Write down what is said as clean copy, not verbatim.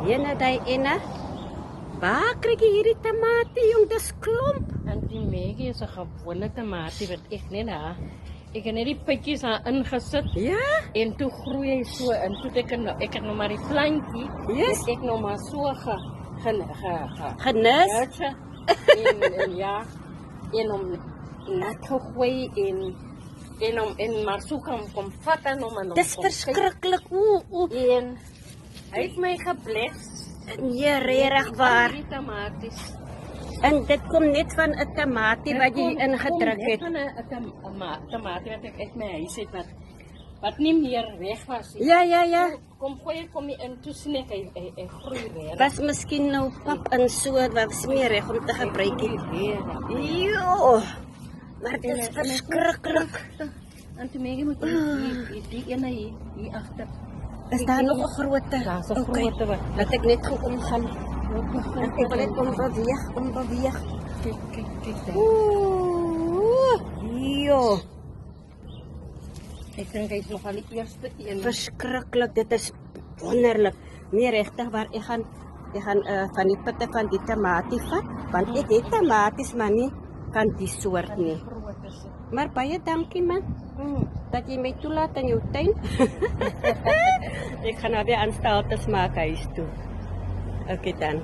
Jene daai ene. Waar kry jy hierdie tamatie, jong? Dis klomp. En die Maggie is 'n gewone tamatie wat ek net daar. Ek het net die pitjies daar ingesit Ja? en toe groei hy so en toe ek het nog maar die plantjie. Yes. Het ek nog maar so Genis. en ja, en om nat gegooi en maar so kom vat en om en Dis verskriklik. Oeh. En hy het my gebless. Nee, regtig waar. Die tamaties. En dit kom net van 'n tamatie wat jy ingedruk het. Dit kom net van 'n tamatie wat ek uit my huis het wat nie meer weg was nie. Ja. Kom jy in toe sien ek hy groei weer. Was miskien nou pap in so was meer reg om te gebruik het. Jo. Maar dit is verskriklik. En toe Maggie moet jy die ene hier agter. Is daar nog 'n grootte? Daar's 'n grootte wat. Laat ek net gou omgaan. Ek wil net ombeweeg. Kyk. Ooh. Jo. Ek dink hy's nog al die eerste een. Verskriklik, dit is wonderlik. Nee, regtig waar ek gaan van die pitte van die tamatie vat, want ek het tamaties maar nie van die soort nie. Maar baie dankie man, dat jy my toelaat in jou tuin. Ek gaan nou weer aanstaltes maak huis toe. Okay dan.